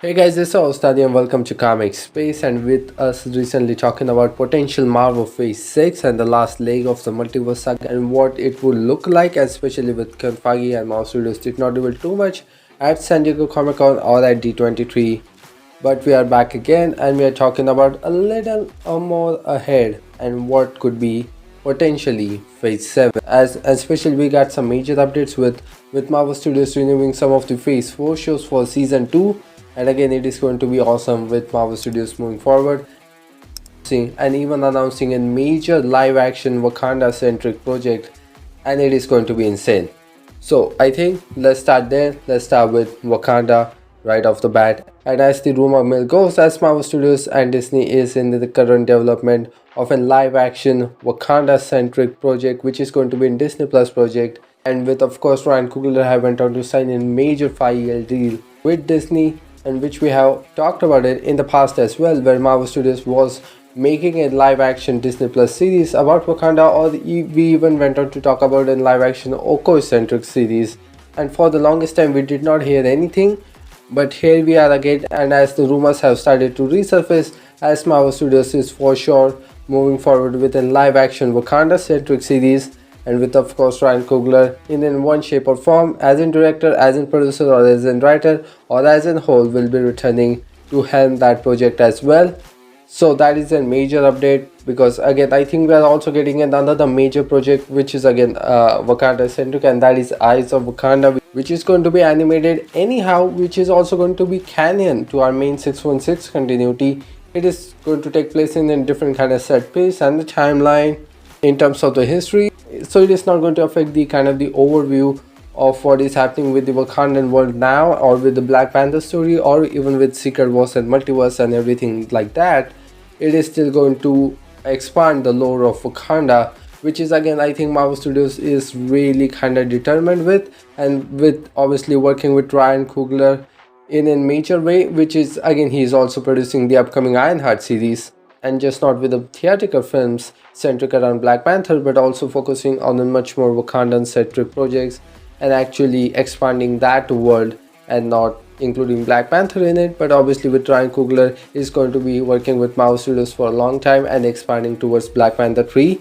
Hey guys, this is Ostadi and welcome to Comic Space, and with us recently talking about potential Marvel Phase 6 and the last leg of the multiverse saga and what it would look like, especially with Kevin Feige and Marvel Studios did not reveal too much at San Diego Comic Con or at D23. But we are back again and we are talking about a little more ahead and what could be potentially Phase 7. As especially we got some major updates with Marvel Studios renewing some of the Phase 4 shows for Season 2. And again, it is going to be awesome with Marvel Studios moving forward. And even announcing a major live action Wakanda centric project, and it is going to be insane. So I think let's start there. Let's start with Wakanda right off the bat. And as the rumor mill goes, as Marvel Studios and Disney is in the current development of a live action Wakanda centric project, which is going to be in Disney Plus project. And with of course Ryan Coogler have went on to sign a major 5-year deal with Disney, and which we have talked about it in the past as well, where Marvel Studios was making a live action Disney Plus series about Wakanda, or we even went on to talk about a live action Oko centric series. And for the longest time we did not hear anything, but here we are again, and as the rumors have started to resurface, as Marvel Studios is for sure moving forward with a live action Wakanda centric series, and with of course Ryan Coogler in one shape or form, as in director, as in producer, or as in writer, or as in whole, will be returning to helm that project as well. So that is a major update, because again I think we are also getting another major project which is again Wakanda centric, and that is Eyes of Wakanda, which is going to be animated anyhow, which is also going to be canon to our main 616 continuity. It is going to take place in a different kind of set piece and the timeline in terms of the history, so it is not going to affect the kind of the overview of what is happening with the Wakandan world now, or with the Black Panther story, or even with Secret Wars and Multiverse and everything like that. It is still going to expand the lore of Wakanda, which is again I think Marvel Studios is really kind of determined with, and with obviously working with Ryan Coogler in a major way, which is again he is also producing the upcoming IRONHEART series, and just not with the theatrical films centric around Black Panther, but also focusing on a much more Wakandan centric projects and actually expanding that world, and not including Black Panther in it. But obviously with Ryan Coogler is going to be working with Marvel Studios for a long time and expanding towards Black Panther 3.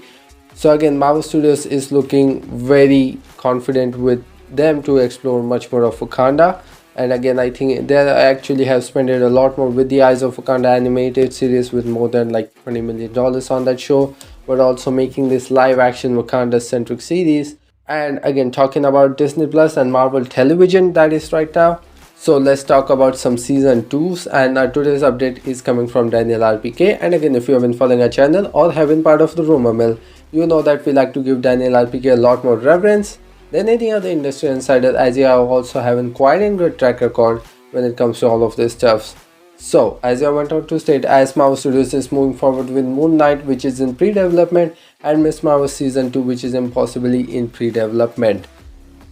So again Marvel Studios is looking very confident with them to explore much more of Wakanda. And again I think they actually have spent a lot more with the Eyes of Wakanda animated series, with more than like $20 million on that show, but also making this live action Wakanda centric series. And again talking about Disney Plus and Marvel Television, that is right now. So let's talk about some season 2s, and today's update is coming from Daniel RPK. And again, if you have been following our channel or have been part of the rumor mill, you know that we like to give Daniel RPK a lot more reverence than any other industry insider, as you have also having quite a good track record when it comes to all of this stuff. So as I went on to state, as Marvel Studios is moving forward with Moon Knight, which is in pre-development, and Miss Marvel season 2, which is impossibly in pre-development.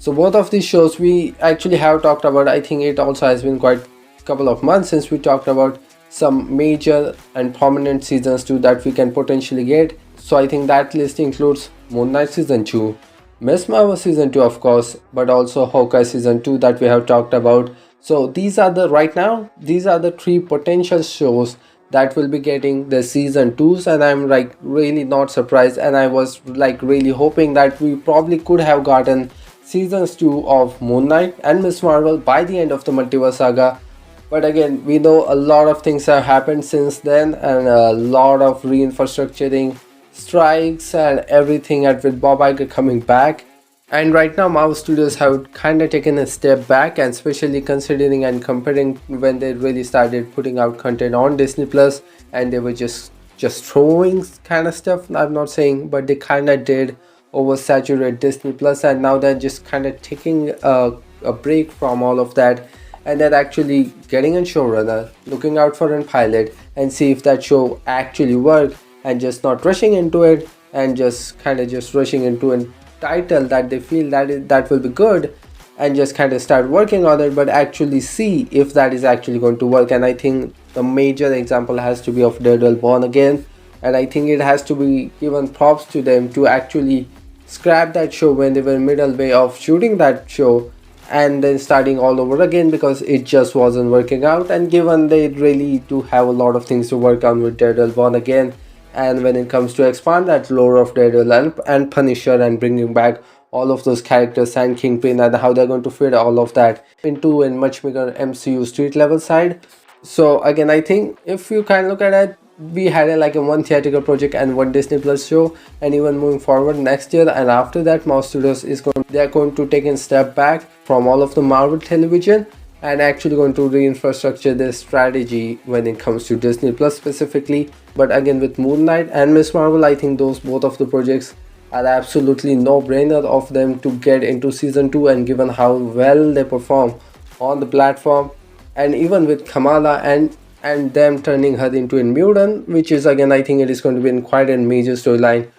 So both of these shows we actually have talked about. I think it also has been quite a couple of months since we talked about some major and prominent seasons 2 that we can potentially get. So I think that list includes Moon Knight season 2, Miss Marvel season 2 of course, but also Hawkeye season 2 that we have talked about. So these are the 3 potential shows that will be getting the season 2s, and I'm like really not surprised, and I was like really hoping that we probably could have gotten seasons 2 of Moon Knight and Miss Marvel by the end of the multiverse saga. But again, we know a lot of things have happened since then, and a lot of reinfrastructuring, strikes and everything, and with Bob Iger coming back. And right now Marvel Studios have kind of taken a step back, and especially considering and comparing when they really started putting out content on Disney Plus, and they were just throwing kind of stuff. I'm not saying, but they kind of did oversaturate Disney Plus, and now they're just kind of taking a break from all of that, and they're actually getting a showrunner, looking out for a pilot and see if that show actually worked, and just not rushing into it, and just kind of just rushing into a title that they feel that will be good, and just kind of start working on it, but actually see if that is actually going to work. And I think the major example has to be of Daredevil Born Again, and I think it has to be given props to them to actually scrap that show when they were middle way of shooting that show, and then starting all over again because it just wasn't working out. And given they really do have a lot of things to work on with Daredevil Born Again, and when it comes to expand that lore of Daredevil and Punisher and bringing back all of those characters and Kingpin and how they're going to fit all of that into a much bigger MCU street level side. So again, I think if you kind of look at it, we had like a one theatrical project and one Disney Plus show, and even moving forward next year and after that, Mouse Studios is they're going to take a step back from all of the Marvel television and actually going to re-infrastructure their strategy when it comes to Disney Plus specifically. But again, with Moon Knight and Miss Marvel, I think those both of the projects are absolutely no-brainer of them to get into season 2, and given how well they perform on the platform, and even with Kamala and them turning her into a mutant, which is again, I think it is going to be in quite a major storyline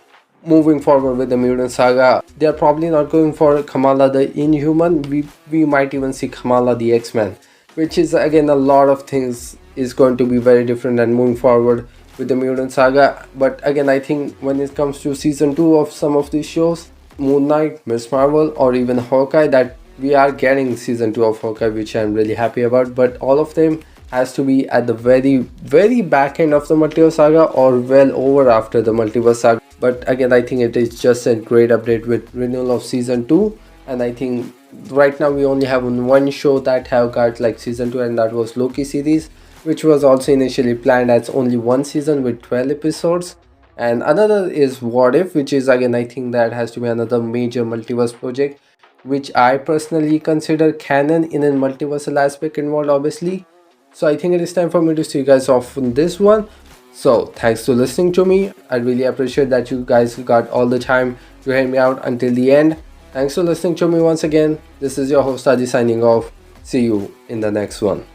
moving forward with the mutant saga. They are probably not going for Kamala the Inhuman. We might even see Kamala the X-Men, which is again a lot of things is going to be very different and moving forward with the mutant saga. But again, I think when it comes to season 2 of some of these shows, Moon Knight, Miss Marvel, or even Hawkeye, that we are getting season 2 of Hawkeye, which I'm really happy about. But all of them has to be at the very back end of the multiverse saga or well over after the multiverse saga. But again, I think it is just a great update with renewal of season 2, and I think right now we only have one show that have got like season 2, and that was Loki series, which was also initially planned as only one season with 12 episodes. And another is What If, which is again, I think that has to be another major multiverse project, which I personally consider canon in a multiversal aspect involved obviously. So I think it is time for me to see you guys off on this one. So thanks for listening to me. I really appreciate that you guys got all the time to hear me out until the end. Thanks for listening to me once again. This is your host Adi signing off. See you in the next one.